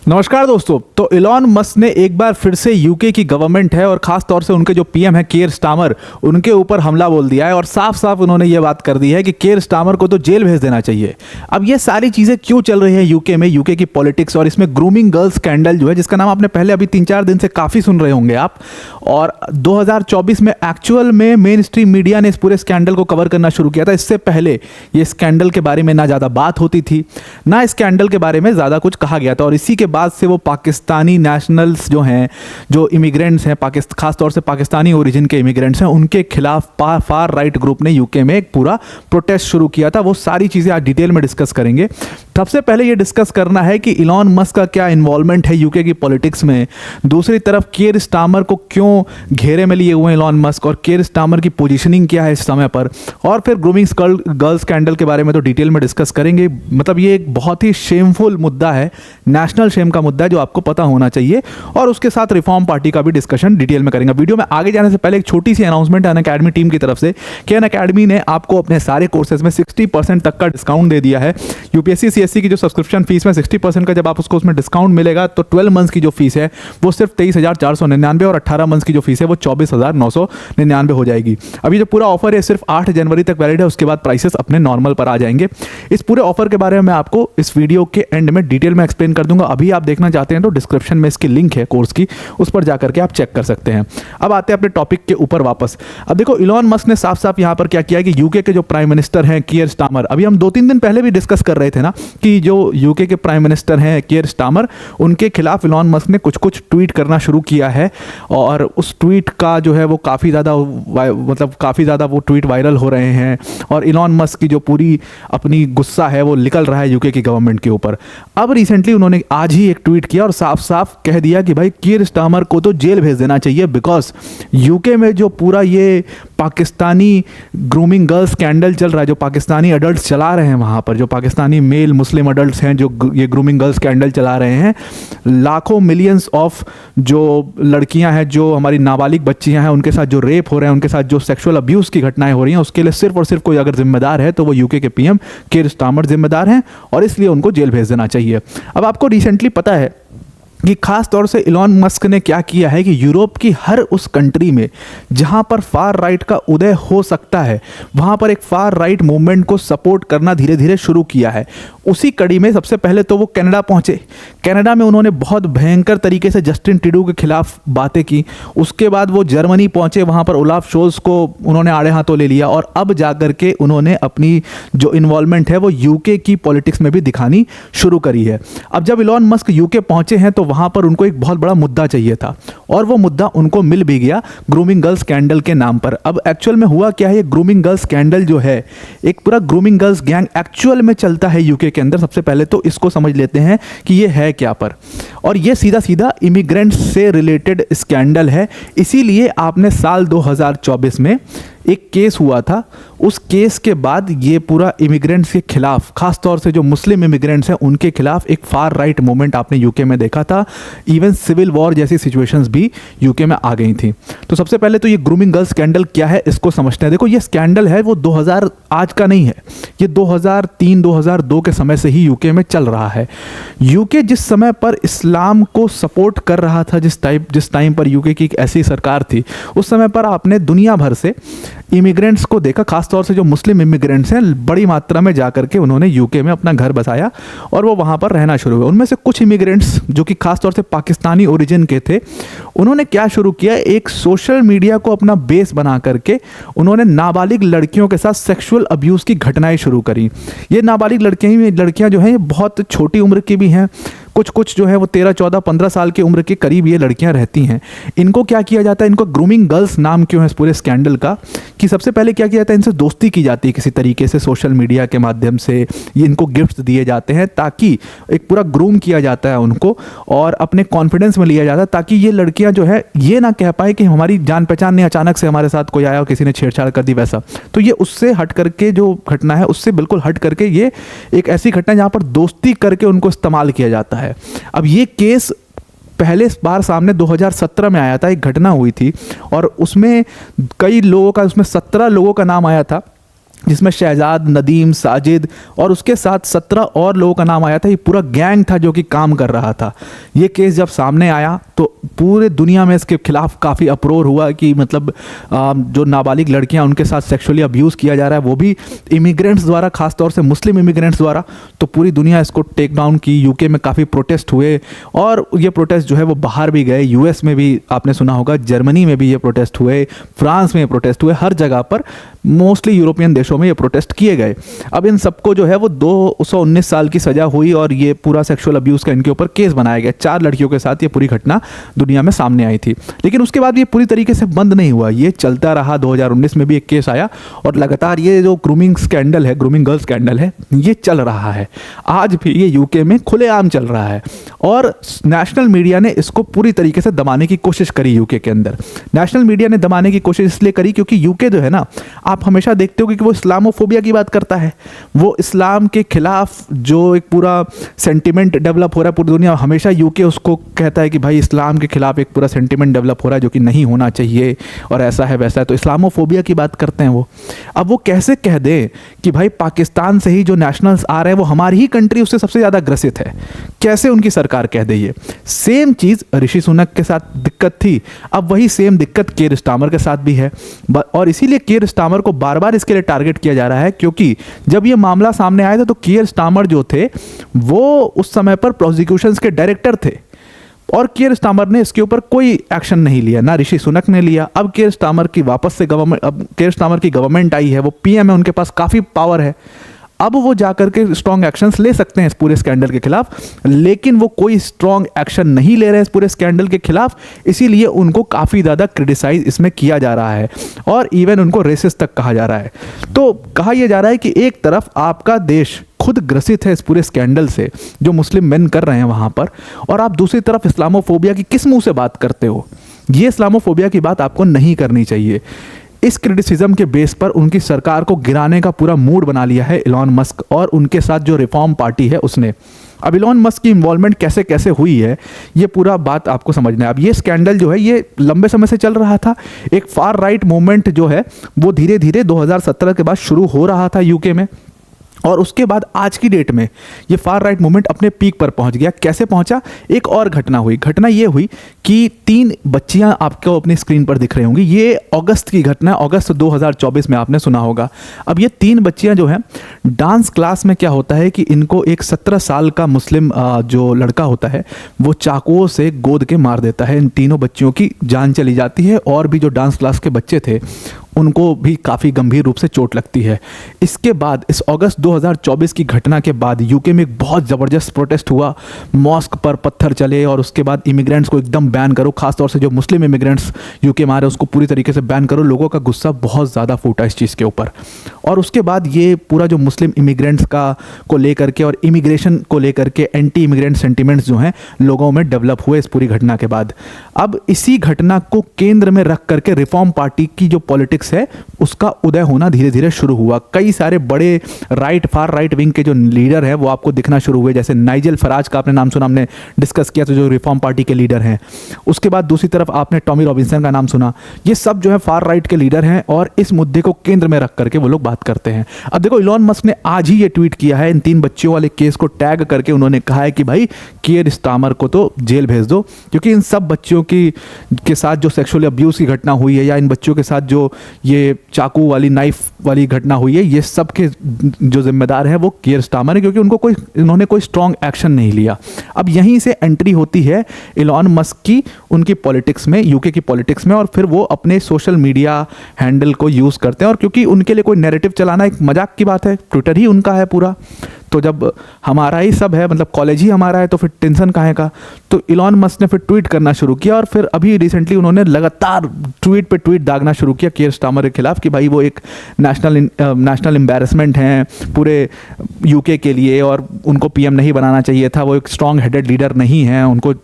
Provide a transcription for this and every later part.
नमस्कार दोस्तों। तो इलॉन मस्क ने एक बार फिर से यूके की गवर्नमेंट है और खास तौर से उनके जो पीएम है कीर स्टामर, उनके ऊपर हमला बोल दिया है और साफ साफ उन्होंने ये बात कर दी है कि कीर स्टामर को तो जेल भेज देना चाहिए। अब ये सारी चीज़ें क्यों चल रही है यूके में, यूके की पॉलिटिक्स और इसमें ग्रूमिंग गर्ल स्कैंडल जो है, जिसका नाम आपने पहले अभी 3-4 दिन से काफ़ी सुन रहे होंगे आप। और 2024 में एक्चुअल में मेन स्ट्रीम मीडिया ने इस पूरे स्कैंडल को कवर करना शुरू किया था। इससे पहले ये स्कैंडल के बारे में ना ज़्यादा बात होती थी, ना स्कैंडल के बारे में ज़्यादा कुछ कहा गया था। और इसी के बाद से वो पाकिस्तानी नेशनल्स जो हैं, जो इमिग्रेंट्स हैं, खास तौर से पाकिस्तानी ओरिजिन के इमिग्रेंट्स हैं, उनके खिलाफ फार राइट ग्रुप ने यूके में एक पूरा प्रोटेस्ट शुरू किया था। वो सारी चीज़ें आज डिटेल में डिस्कस करेंगे। सबसे पहले ये डिस्कस करना है कि इलॉन मस्क का क्या इन्वॉल्वमेंट है यूके की पॉलिटिक्स में। दूसरी तरफ कीर स्टामर को क्यों घेरे में लिए हुए इलॉन मस्क और कीर स्टामर की पोजीशनिंग क्या है इस समय पर। और फिर ग्रूमिंग गर्ल स्कैंडल के बारे में तो डिटेल में डिस्कस करेंगे। मतलब ये एक बहुत ही शेमफुल मुद्दा है, नेशनल शेम का मुद्दा है जो आपको पता होना चाहिए। और उसके साथ रिफॉर्म पार्टी का भी डिस्कशन डिटेल में करेंगे। वीडियो में आगे जाने से पहले एक छोटी सी अनाउंसमेंट है अनअकैडमी टीम की तरफ से कि अनअकैडमी ने आपको अपने सारे कोर्सेज में 60% तक का डिस्काउंट दे दिया है। यूपीएससी सीएससी की जो सब्सक्रिप्शन फीस में 60% का जब आप उसको उसमें डिस्काउंट मिलेगा तो 12 मंथ्स की जो फीस है वो सिर्फ 23,499 और 18 मंथ्स की जो फीस है वो 24,999 हो जाएगी। अभी जो पूरा ऑफर है सिर्फ 8 जनवरी तक वैलिड है, उसके बाद प्राइसेस अपने नॉर्मल पर आ जाएंगे। इस पूरे ऑफर के बारे में मैं आपको इस वीडियो के एंड में डिटेल में एक्सप्लेन कर दूंगा। अभी आप देखना चाहते हैं तो डिस्क्रिप्शन में इसकी लिंक है कोर्स की, उस पर जाकर के आप चेक कर सकते हैं। अब आते हैं अपने टॉपिक के ऊपर वापस। अब देखो इलॉन मस्क ने साफ साफ यहाँ पर क्या किया कि यूके के जो प्राइम मिनिस्टर हैं कीर स्टामर, अभी हम 2-3 दिन पहले भी डिस्कस कर रहे थे ना कि जो यूके के प्राइम मिनिस्टर हैं कीर स्टामर, उनके खिलाफ इलॉन मस्क ने कुछ कुछ ट्वीट करना शुरू किया है। और उस ट्वीट का जो है वो काफ़ी ज़्यादा वो ट्वीट वायरल हो रहे हैं और इलॉन मस्क की जो पूरी अपनी गुस्सा है वो निकल रहा है यूके की गवर्नमेंट के ऊपर। अब रिसेंटली उन्होंने आज ही एक ट्वीट किया और साफ साफ कह दिया कि भाई कीर स्टामर को तो जेल भेज देना चाहिए, बिकॉज यूके में जो पूरा ये पाकिस्तानी ग्रूमिंग गर्ल स्कैंडल चल रहा है, जो पाकिस्तानी अडल्ट चला रहे हैं वहाँ पर, जो पाकिस्तानी मेल मुस्लिम अडल्ट्स हैं जो ये ग्रूमिंग गर्ल स्कैंडल चला रहे हैं, लाखों मिलियंस ऑफ जो लड़कियां हैं, जो हमारी नाबालिग बच्चियां हैं, उनके साथ जो रेप हो रहे हैं, उनके साथ जो सेक्सुअल अब्यूज़ की घटनाएं हो रही हैं, उसके लिए सिर्फ और सिर्फ कोई अगर जिम्मेदार है तो वो यूके के पीएम कीर स्टामर जिम्मेदार हैं और इसलिए उनको जेल भेज देना चाहिए। अब आपको रिसेंटली पता है कि खास तौर से इलॉन मस्क ने क्या किया है कि यूरोप की हर उस कंट्री में जहां पर फार राइट का उदय हो सकता है वहां पर एक फार राइट मूवमेंट को सपोर्ट करना धीरे धीरे शुरू किया है। उसी कड़ी में सबसे पहले तो वो कनाडा पहुंचे। कनाडा में उन्होंने बहुत भयंकर तरीके से जस्टिन ट्रूडो के खिलाफ बातें की। उसके बाद वो जर्मनी पहुंचे, वहां पर ओलाफ शोल्ज को उन्होंने आड़े हाथों ले लिया और अब जाकर के उन्होंने अपनी जो इन्वॉल्वमेंट है वो यूके की पॉलिटिक्स में भी दिखानी शुरू करी है। अब जब इलॉन मस्क यूके पहुंचे हैं तो वहां पर उनको एक बहुत बड़ा मुद्दा चाहिए था और वो मुद्दा उनको मिल भी गया ग्रूमिंग गर्ल स्कैंडल के नाम पर। अब एक्चुअल में हुआ क्या है, ये ग्रूमिंग गर्ल स्कैंडल जो है, एक पूरा ग्रूमिंग गर्ल्स गैंग एक्चुअल में चलता है यूके के अंदर। सबसे पहले तो इसको समझ लेते हैं कि ये है क्या पर। और ये सीधा सीधा इमिग्रेंट्स से रिलेटेड स्कैंडल है। इसीलिए आपने साल 2024 में एक केस हुआ था, उस केस के बाद ये पूरा इमिग्रेंट्स के खिलाफ, खास तौर से जो मुस्लिम इमिग्रेंट्स हैं उनके खिलाफ एक फार राइट मूवमेंट आपने यूके में देखा था। इवन सिविल वॉर जैसी सिचुएशंस भी यूके में आ गई थी। तो सबसे पहले तो ये ग्रूमिंग गर्ल स्कैंडल क्या है इसको समझते हैं। देखो ये स्कैंडल है वो 2000 आज का नहीं है, ये 2003-2002 के समय से ही यूके में चल रहा है। यूके जिस समय पर इस्लाम को सपोर्ट कर रहा था, जिस टाइम पर यूके की एक ऐसी सरकार थी, उस समय पर आपने दुनिया भर से इमिग्रेंट्स को देखा, खासतौर से जो मुस्लिम इमिग्रेंट्स हैं बड़ी मात्रा में जाकर के उन्होंने यूके में अपना घर बसाया और वो वहाँ पर रहना शुरू हुए। उनमें से कुछ इमिग्रेंट्स जो कि खासतौर से पाकिस्तानी ओरिजिन के थे, उन्होंने क्या शुरू किया, एक सोशल मीडिया को अपना बेस बना करके उन्होंने नाबालिग लड़कियों के साथ सेक्सुअल अब्यूज़ की घटनाएं शुरू करी। ये नाबालिग लड़कियां जो हैं ये बहुत छोटी उम्र की भी हैं, कुछ जो है वो 13, 14, 15 साल की उम्र के करीब ये लड़कियां रहती हैं। इनको क्या किया जाता है, इनको ग्रूमिंग गर्ल्स नाम क्यों है इस पूरे स्कैंडल का, कि सबसे पहले क्या किया जाता है, इनसे दोस्ती की जाती है किसी तरीके से सोशल मीडिया के माध्यम से। ये इनको गिफ्ट्स दिए जाते हैं ताकि एक पूरा ग्रूम किया जाता है उनको और अपने कॉन्फिडेंस में लिया जाता है ताकि ये लड़कियां जो है ये ना कह पाए कि हमारी जान पहचान नहीं, अचानक से हमारे साथ कोई आया और किसी ने छेड़छाड़ कर दी वैसा। तो ये उससे हट करके जो घटना है उससे बिल्कुल हट करके ये एक ऐसी घटना है जहाँ पर दोस्ती करके उनको इस्तेमाल किया जाता है। अब ये केस पहले बार सामने 2017 में आया था, एक घटना हुई थी और उसमें कई लोगों का, उसमें 17 लोगों का नाम आया था जिसमें शहजाद, नदीम, साजिद और उसके साथ 17 और लोगों का नाम आया था। ये पूरा गैंग था जो कि काम कर रहा था। ये केस जब सामने आया तो पूरे दुनिया में इसके खिलाफ काफ़ी अप्रोर हुआ कि मतलब जो नाबालिग लड़कियां उनके साथ सेक्सुअली अब्यूज़ किया जा रहा है, वो भी इमिग्रेंट्स द्वारा, खासतौर से मुस्लिम इमिग्रेंट्स द्वारा। तो पूरी दुनिया इसको टेक डाउन की। यूके में काफ़ी प्रोटेस्ट हुए और ये प्रोटेस्ट जो है वो बाहर भी गए। यूएस में भी आपने सुना होगा, जर्मनी में भी ये प्रोटेस्ट हुए, फ्रांस में ये प्रोटेस्ट हुए, हर जगह पर मोस्टली यूरोपियन देशों में ये प्रोटेस्ट किए गए। अब इन सबको जो है वो 219 साल की सज़ा हुई और ये पूरा सेक्सुअल अब्यूज़ का इनके ऊपर केस बनाया गया। 4 लड़कियों के साथ ये पूरी घटना दुनिया में सामने आई थी। लेकिन उसके बाद ये पूरी तरीके से बंद नहीं हुआ, ये चलता रहा। 2019 में भी एक केस आया और लगातार ये जो ग्रूमिंग स्कैंडल है, ग्रूमिंग गर्ल स्कैंडल है, ये चल रहा है। आज भी ये यूके में खुलेआम चल रहा है और नेशनल मीडिया ने इसको पूरी तरीके से दबाने की कोशिश करी। यूके के अंदर नेशनल मीडिया ने दबाने की कोशिश इसलिए करी क्योंकि यूके जो है ना, आप हमेशा देखते हो कि वो इस्लामोफोबिया की बात करता है। वो इस्लाम के खिलाफ जो एक पूरा सेंटिमेंट डेवलप हो रहा है पूरी दुनिया, हमेशा यूके उसको कहता है कि भाई इस्लाम के खिलाफ एक पूरा सेंटिमेंट डेवलप हो रहा है जो कि नहीं होना चाहिए और ऐसा है वैसा है। तो इस्लामोफोबिया की बात करते हैं वो। अब वो कैसे कह दे कि भाई पाकिस्तान से ही जो नेशनल्स आ रहे हैं वो हमारी ही कंट्री उससे सबसे ज़्यादा ग्रसित है, कैसे उनकी सरकार कह दे ये। सेम चीज़ ऋषि सुनक के साथ दिक्कत थी, अब वही सेम दिक्कत कीर स्टारमर के साथ भी है। और इसीलिए कीर स्टारमर को बार बार इसके लिए टारगेट किया जा रहा है क्योंकि जब ये मामला सामने आया था तो कीर स्टारमर जो थे वो उस समय पर प्रोसिक्यूशंस के डायरेक्टर थे और कीर स्टारमर ने इसके ऊपर कोई एक्शन नहीं लिया, ना ऋषि सुनक ने लिया। अब कीर स्टारमर की वापस से गवर्नमेंट, अब कीर स्टारमर की गवर्नमेंट आई है, वो पीएम है, उनके पास काफ़ी पावर है। अब वो जाकर के स्ट्रॉन्ग एक्शंस ले सकते हैं इस पूरे स्कैंडल के खिलाफ, लेकिन वो कोई स्ट्रॉन्ग एक्शन नहीं ले रहे इस पूरे स्कैंडल के खिलाफ। इसीलिए उनको काफ़ी ज़्यादा क्रिटिसाइज इसमें किया जा रहा है और इवन उनको रेसिस्ट तक कहा जा रहा है। तो कहा यह जा रहा है कि एक तरफ आपका देश खुद ग्रसित है इस पूरे स्कैंडल से जो मुस्लिम मेन कर रहे हैं वहाँ पर, और आप दूसरी तरफ इस्लामोफोबिया की किस मुंह से बात करते हो। ये इस्लामोफोबिया की बात आपको नहीं करनी चाहिए। इस क्रिटिसिज्म के बेस पर उनकी सरकार को गिराने का पूरा मूड बना लिया है इलॉन मस्क और उनके साथ जो रिफॉर्म पार्टी है उसने। अब इलॉन मस्क की इन्वॉल्वमेंट कैसे कैसे हुई है ये पूरा बात आपको समझना है। अब ये स्कैंडल जो है ये लंबे समय से चल रहा था। एक फार राइट मूवमेंट जो है वो धीरे धीरे 2017 के बाद शुरू हो रहा था यूके में, और उसके बाद आज की डेट में ये फार राइट मूवमेंट अपने पीक पर पहुंच गया। कैसे पहुंचा? एक और घटना हुई। घटना ये हुई कि 3 बच्चियां आपको अपनी स्क्रीन पर दिख रही होंगी। ये अगस्त की घटना है, अगस्त 2024 में आपने सुना होगा। अब ये 3 बच्चियां जो हैं डांस क्लास में क्या होता है कि इनको एक 17 साल का मुस्लिम जो लड़का होता है वो चाकुओं से गोद के मार देता है। इन तीनों बच्चियों की जान चली जाती है और भी जो डांस क्लास के बच्चे थे उनको भी काफ़ी गंभीर रूप से चोट लगती है। इसके बाद इस अगस्त 2024 की घटना के बाद यूके में एक बहुत ज़बरदस्त प्रोटेस्ट हुआ, मॉस्क पर पत्थर चले और उसके बाद इमिग्रेंट्स को एकदम बैन करो, खासतौर से जो मुस्लिम इमिग्रेंट्स यूके में आ रहे हैं उसको पूरी तरीके से बैन करो। लोगों का गुस्सा बहुत ज़्यादा फूटा इस चीज़ के ऊपर। और उसके बाद ये पूरा जो मुस्लिम इमिग्रेंट्स का को लेकर के और इमिग्रेशन को लेकर के एंटी इमिग्रेंट सेंटिमेंट्स जो हैं लोगों में डेवलप हुए इस पूरी घटना के बाद। अब इसी घटना को केंद्र में रख करके रिफॉर्म पार्टी की जो पॉलिटिक्स है उसका उदय होना धीरे धीरे शुरू हुआ। कई सारे बड़े राइट, फार राइट विंग के जो लीडर हैं वो आपको दिखना शुरू हुए, जैसे नाइजेल फराज का आपने नाम सुना, हमने डिस्कस किया, तो जो रिफॉर्म पार्टी के लीडर हैं। उसके बाद दूसरी तरफ आपने टॉमी रॉबिन्सन का नाम सुना। ये सब जो है फार राइट के लीडर हैं और इस मुद्दे को केंद्र में रख करके वो लोग बात करते हैं। अब देखो, इलॉन मस्क ने आज ही ये ट्वीट किया है, इन 3 बच्चियों वाले केस को टैग करके उन्होंने कहा है कि भाई कीर स्टारमर को तो जेल भेज दो, क्योंकि इन सब बच्चियों के साथ जो सेक्सुअल अब्यूज़ की घटना हुई है या इन बच्चियों के साथ जो ये चाकू वाली, नाइफ वाली घटना हुई है, ये सब के जो जिम्मेदार है वो कीर स्टारमर है, क्योंकि उन्होंने कोई स्ट्रॉन्ग एक्शन नहीं लिया। अब यहीं से एंट्री होती है इलॉन मस्क की उनकी पॉलिटिक्स में, यूके की पॉलिटिक्स में, और फिर वो अपने सोशल मीडिया हैंडल को यूज़ करते हैं। और क्योंकि उनके लिए कोई नैरेटिव चलाना एक मजाक की बात है, ट्विटर ही उनका है पूरा, तो जब हमारा ही सब है, मतलब कॉलेज ही हमारा है, तो फिर टेंशन काहे का। तो इलॉन मस्क ने फिर ट्वीट करना शुरू किया और फिर अभी रिसेंटली उन्होंने लगातार ट्वीट पे ट्वीट दागना शुरू किया कीर स्टारमर के खिलाफ कि भाई वो एक नेशनल एम्बैरेसमेंट हैं पूरे यूके के लिए और उनको पीएम नहीं बनाना चाहिए था, वो एक स्ट्रॉन्ग हेडेड लीडर नहीं है, उनको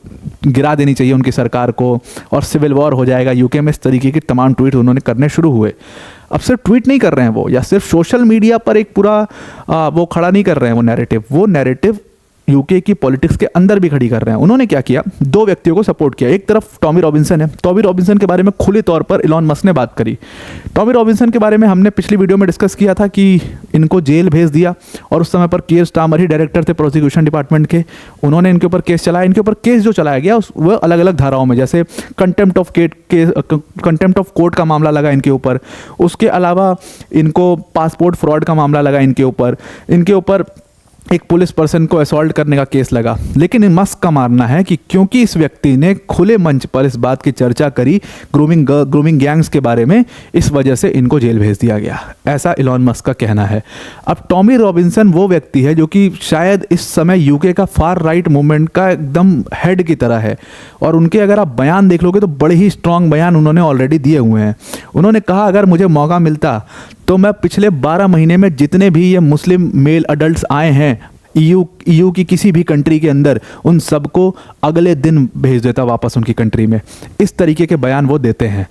गिरा देनी चाहिए उनकी सरकार को और सिविल वॉर हो जाएगा यूके में। इस तरीके की तमाम ट्वीट उन्होंने करने शुरू हुए। अब सिर्फ ट्वीट नहीं कर रहे हैं वो, या सिर्फ सोशल मीडिया पर एक पूरा वो खड़ा नहीं कर रहे हैं वो नैरेटिव यूके की पॉलिटिक्स के अंदर भी खड़ी कर रहे हैं। उन्होंने क्या किया, दो व्यक्तियों को सपोर्ट किया। एक तरफ टॉमी रॉबिन्सन है। टॉमी रॉबिन्सन के बारे में खुले तौर पर इलॉन मस्क ने बात करी। टॉमी रॉबिन्सन के बारे में हमने पिछली वीडियो में डिस्कस किया था कि इनको जेल भेज दिया और उस समय पर कियर स्टामर ही डायरेक्टर थे प्रोसिक्यूशन डिपार्टमेंट के। उन्होंने इनके ऊपर केस चलाया। इनके ऊपर केस जो चलाया गया वह अलग अलग धाराओं में, जैसे कंटेम्प्ट ऑफ कोर्ट का मामला लगा इनके ऊपर। उसके अलावा इनको पासपोर्ट फ्रॉड का मामला लगा इनके ऊपर एक पुलिस पर्सन को असॉल्ट करने का केस लगा। लेकिन मस्क का मानना है कि क्योंकि इस व्यक्ति ने खुले मंच पर इस बात की चर्चा करी ग्रूमिंग गैंग्स के बारे में, इस वजह से इनको जेल भेज दिया गया। ऐसा इलॉन मस्क का कहना है। अब टॉमी रॉबिन्सन वो व्यक्ति है जो कि शायद इस समय यूके का फार राइट मूवमेंट का एकदम हेड की तरह है, और उनके अगर आप बयान देख लोगे तो बड़े ही स्ट्रांग बयान उन्होंने ऑलरेडी दिए हुए हैं। उन्होंने कहा, अगर मुझे मौका मिलता तो मैं पिछले 12 महीने में जितने भी ये मुस्लिम मेल अडल्ट्स आए हैं ईयू की किसी भी कंट्री के अंदर, उन सबको अगले दिन भेज देता वापस उनकी कंट्री में। इस तरीके के बयान वो देते हैं।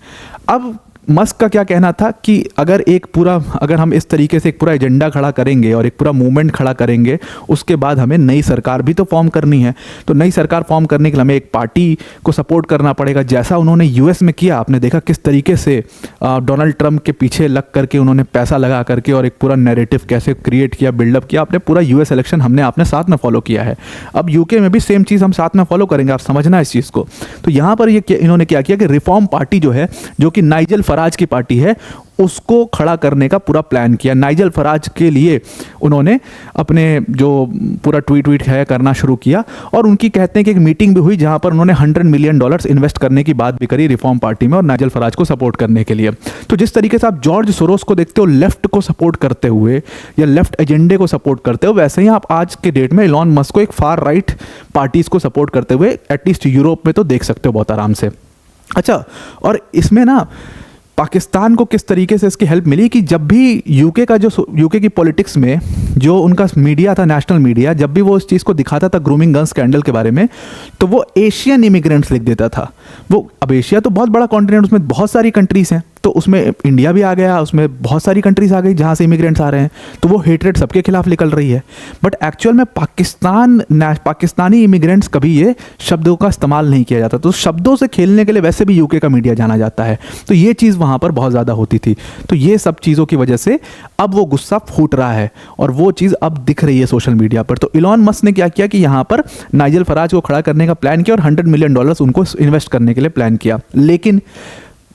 अब मस्क का क्या कहना था कि अगर हम इस तरीके से एक पूरा एजेंडा खड़ा करेंगे और एक पूरा मूवमेंट खड़ा करेंगे, उसके बाद हमें नई सरकार भी तो फॉर्म करनी है। तो नई सरकार फॉर्म करने के लिए हमें एक पार्टी को सपोर्ट करना पड़ेगा, जैसा उन्होंने यूएस में किया। आपने देखा किस तरीके से डोनाल्ड ट्रंप के पीछे लग करके उन्होंने पैसा लगा करके और एक पूरा नैरेटिव कैसे क्रिएट किया, बिल्डअप किया। आपने पूरा यूएस इलेक्शन हमने आपने साथ में फॉलो किया है। अब यूके में भी सेम चीज़ हम साथ में फॉलो करेंगे, आप समझना इस चीज़ को। तो यहाँ पर इन्होंने क्या किया कि रिफॉर्म पार्टी जो है, जो कि नाइजल फराज की पार्टी है, उसको खड़ा करने का पूरा प्लान किया। नाइजल फराज के लिए उन्होंने अपने जो पूरा ट्वीट है करना शुरू किया, और उनकी कहते हैं कि एक मीटिंग भी हुई जहां पर उन्होंने $100 मिलियन इन्वेस्ट करने की बात भी करी रिफॉर्म पार्टी में और नाइजल फराज को सपोर्ट करने के लिए। तो जिस तरीके से आप जॉर्ज सोरोस को देखते हो लेफ्ट को सपोर्ट करते हुए या लेफ्ट एजेंडे को सपोर्ट करते हो, वैसे ही आप आज के डेट में इलॉन मस्क को एक फार राइट पार्टीज को सपोर्ट करते हुए एटलीस्ट यूरोप में तो देख सकते हो बहुत आराम से। अच्छा, और इसमें ना पाकिस्तान को किस तरीके से इसकी हेल्प मिली कि जब भी यूके की पॉलिटिक्स में जो उनका मीडिया था, नेशनल मीडिया, जब भी वो इस चीज़ को दिखाता था ग्रूमिंग गन स्कैंडल के बारे में, तो वो एशियन इमिग्रेंट्स लिख देता था। अब एशिया तो बहुत बड़ा कॉन्टिनेंट, उसमें बहुत सारी कंट्रीज़ हैं, तो उसमें इंडिया भी आ गया, उसमें बहुत सारी कंट्रीज आ गई जहाँ से इमिग्रेंट्स आ रहे हैं, तो वो हेटरेट सबके खिलाफ निकल रही है। बट एक्चुअल में पाकिस्तानी इमिग्रेंट्स कभी ये शब्दों का इस्तेमाल नहीं किया जाता। तो शब्दों से खेलने के लिए वैसे भी यूके का मीडिया जाना जाता है, तो ये चीज़ वहाँ पर बहुत ज़्यादा होती थी। तो ये सब चीज़ों की वजह से अब वो गुस्सा फूट रहा है और वो चीज़ अब दिख रही है सोशल मीडिया पर। तो इलॉन मस्क ने क्या किया कि यहाँ पर नाइजल फराज को खड़ा करने का प्लान किया और $100 मिलियन उनको इन्वेस्ट करने के लिए प्लान किया। लेकिन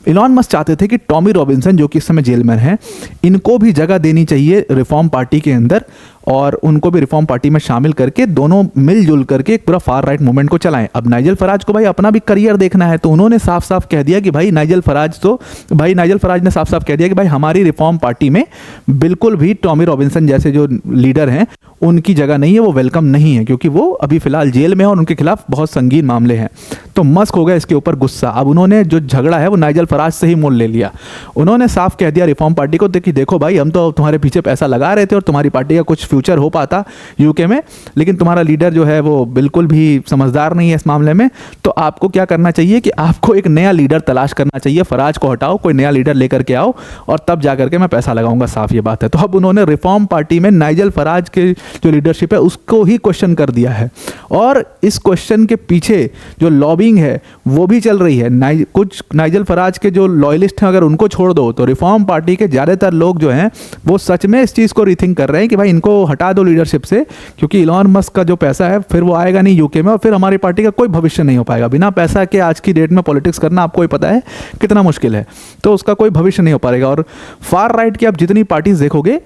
इलॉन मस्क चाहते थे कि टॉमी रॉबिन्सन, जो कि इस समय जेल में हैं, इनको भी जगह देनी चाहिए रिफॉर्म पार्टी के अंदर और उनको भी रिफॉर्म पार्टी में शामिल करके दोनों मिलजुल करके एक पूरा फार राइट मूवमेंट को चलाएं। अब नाइजल फराज को भाई अपना भी करियर देखना है, तो उन्होंने साफ साफ कह दिया कि भाई नाइजल फराज ने साफ साफ कह दिया कि भाई हमारी रिफॉर्म पार्टी में बिल्कुल भी टॉमी रॉबिन्सन जैसे जो लीडर हैं उनकी जगह नहीं है, वो वेलकम नहीं है, क्योंकि वो अभी फिलहाल जेल में है और उनके खिलाफ बहुत संगीन मामले हैं। तो मस्क हो गया इसके ऊपर गुस्सा। अब उन्होंने जो झगड़ा है वो नाइजल फराज से ही मोल ले लिया। उन्होंने साफ कह दिया रिफॉर्म पार्टी को कि देखो भाई, हम तो तुम्हारे पीछे पैसा लगा रहे थे और तुम्हारी पार्टी का कुछ फ्यूचर हो पाता यूके में, लेकिन तुम्हारा लीडर जो है वो बिल्कुल भी समझदार नहीं है इस मामले में। तो आपको क्या करना चाहिए कि आपको एक नया लीडर तलाश करना चाहिए, फराज को हटाओ, कोई नया लीडर लेकर के आओ और तब जाकर के मैं पैसा लगाऊंगा। साफ ये बात है। तो अब उन्होंने रिफॉर्म पार्टी में नाइजल फराज के जो लीडरशिप है उसको ही क्वेश्चन कर दिया है, और इस क्वेश्चन के पीछे जो लॉबिंग है वो भी चल रही है। कुछ नाइजल फराज के जो लॉयलिस्ट हैं, अगर उनको छोड़ दो तो रिफॉर्म पार्टी के ज़्यादातर लोग जो हैं वो सच में इस चीज़ को रीथिंक कर रहे हैं कि भाई इनको हटा दो लीडरशिप से, क्योंकि इलॉन मस्क का जो पैसा है फिर वो आएगा नहीं यूके में और फिर हमारी पार्टी का कोई भविष्य नहीं हो पाएगा। बिना पैसा के आज की डेट में पॉलिटिक्स करना आपको ही पता है कितना मुश्किल है, तो उसका कोई भविष्य नहीं हो पाएगा। और फार राइट की आप जितनी पार्टीज देखोगे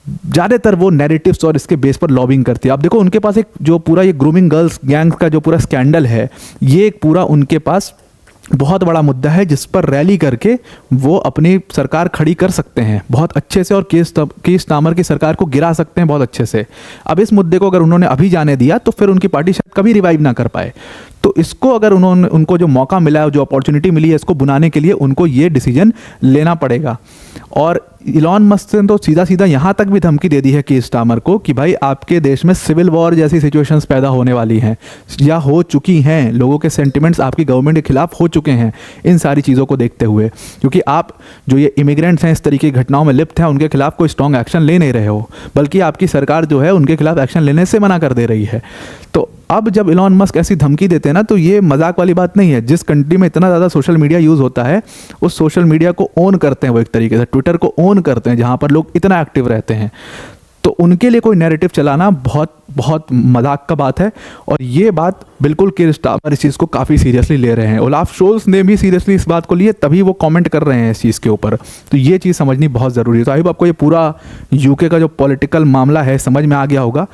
ज़्यादातर वो नैरेटिव्स और इसके बेस पर लॉबिंग करती है। आप देखो उनके पास एक जो पूरा ये ग्रूमिंग गर्ल्स गैंग्स का जो पूरा स्कैंडल है, ये एक पूरा उनके पास बहुत बड़ा मुद्दा है जिस पर रैली करके वो अपनी सरकार खड़ी कर सकते हैं बहुत अच्छे से और कीर स्टामर की सरकार को गिरा सकते हैं बहुत अच्छे से। अब इस मुद्दे को अगर उन्होंने अभी जाने दिया तो फिर उनकी पार्टी शायद कभी रिवाइव ना कर पाए। तो इसको अगर उनको जो मौका मिला है, जो अपॉर्चुनिटी मिली है इसको बुनाने के लिए, उनको ये डिसीजन लेना पड़ेगा। और इलॉन मस्क ने तो सीधा सीधा यहाँ तक भी धमकी दे दी है कीर स्टारमर को कि भाई आपके देश में सिविल वॉर जैसी सिचुएशंस पैदा होने वाली हैं या हो चुकी हैं, लोगों के सेंटिमेंट्स आपकी गवर्नमेंट के खिलाफ हो चुके हैं इन सारी चीज़ों को देखते हुए, क्योंकि आप जो ये इमिग्रेंट्स हैं इस तरीके की घटनाओं में लिप्त हैं उनके खिलाफ कोई स्ट्रॉन्ग एक्शन ले नहीं रहे हो, बल्कि आपकी सरकार जो है उनके खिलाफ एक्शन लेने से मना कर दे रही है। तो अब जब इलॉन मस्क ऐसी धमकी देते हैं ना, तो ये मजाक वाली बात नहीं है। जिस कंट्री में इतना ज़्यादा सोशल मीडिया यूज़ होता है उस सोशल मीडिया को ओन करते हैं वो, एक तरीके से ट्विटर को ओन करते हैं जहाँ पर लोग इतना एक्टिव रहते हैं, तो उनके लिए कोई नैरेटिव चलाना बहुत बहुत मजाक का बात है। और ये बात बिल्कुल कीर स्टारमर इस चीज़ को काफ़ी सीरियसली ले रहे हैं। ओलाफ शोल्स ने भी सीरियसली इस बात को लिए, तभी वो कमेंट कर रहे हैं इस चीज़ के ऊपर। तो ये चीज़ समझनी बहुत ज़रूरी है। तो आई होप आपको ये पूरा यूके का जो पॉलिटिकल मामला है समझ में आ गया होगा।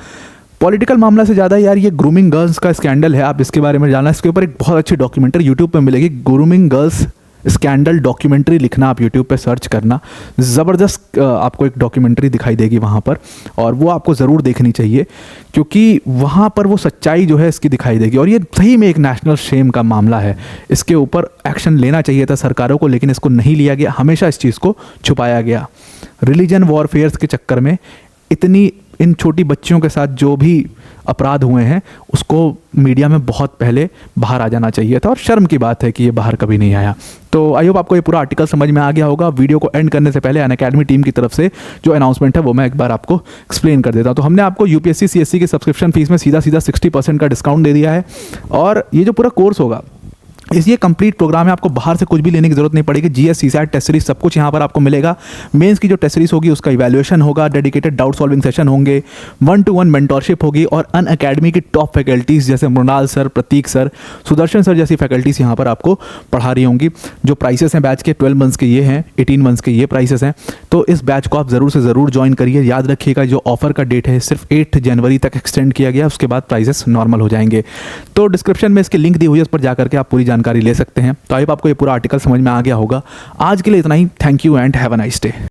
पॉलिटिकल मामला से ज़्यादा यार ये ग्रूमिंग गर्ल्स का स्कैंडल है, आप इसके बारे में जानना। इसके ऊपर एक बहुत अच्छी डॉक्यूमेंट्री यूट्यूब पे मिलेगी, ग्रूमिंग गर्ल्स स्कैंडल डॉक्यूमेंट्री लिखना, आप यूट्यूब पे सर्च करना, ज़बरदस्त आपको एक डॉक्यूमेंट्री दिखाई देगी वहाँ पर, और वो आपको ज़रूर देखनी चाहिए क्योंकि वहाँ पर वो सच्चाई जो है इसकी दिखाई देगी। और ये सही में एक नेशनल शेम का मामला है, इसके ऊपर एक्शन लेना चाहिए था सरकारों को, लेकिन इसको नहीं लिया गया, हमेशा इस चीज़ को छुपाया गया। रिलीजन वॉरफेयर्स के चक्कर में इन छोटी बच्चियों के साथ जो भी अपराध हुए हैं उसको मीडिया में बहुत पहले बाहर आ जाना चाहिए था, और शर्म की बात है कि ये बाहर कभी नहीं आया। तो आई होप आपको ये पूरा आर्टिकल समझ में आ गया होगा। वीडियो को एंड करने से पहले अनअकैडमी टीम की तरफ से जो अनाउंसमेंट है वो मैं एक बार आपको एक्सप्लेन कर देता हूँ। तो हमने आपको यूपीएससी सीएससी की सब्सक्रिप्शन फीस में सीधा 60% का डिस्काउंट दे दिया है, और ये जो पूरा कोर्स होगा ये कंप्लीट प्रोग्राम है, आपको बाहर से कुछ भी लेने की जरूरत नहीं पड़ेगी। जीएस सीसैट टेस्ट सीरीज सब कुछ यहाँ पर आपको मिलेगा। मेंस की जो टेस्ट सीरीज होगी उसका इवैल्यूएशन होगा, डेडिकेटेड डाउट सॉल्विंग सेशन होंगे, 1-to-1 मेंटरशिप होगी, और अनअकैडमी की टॉप फैकल्टीज़ जैसे मृणाल सर, प्रतीक सर, सुदर्शन सर जैसी फैकल्टीज़ यहाँ पर आपको पढ़ा रही होंगी। जो प्राइसेस हैं बैच के 12 मंथ्स के ये हैं, 18 मंथ्स के ये प्राइसेस हैं। तो इस बैच को आप ज़रूर से ज़रूर ज्वाइन करिए। याद रखिएगा जो ऑफर का डेट है सिर्फ 8 जनवरी तक एक्सटेंड किया गया, उसके बाद प्राइसेस नॉर्मल हो जाएंगे। तो डिस्क्रिप्शन में इसकी लिंक दी हुई है, उस पर जाकर के आप पूरी जानकारी ले सकते हैं। तो आई होप आपको ये पूरा आर्टिकल समझ में आ गया होगा। आज के लिए इतना ही। Thank you and have a nice day.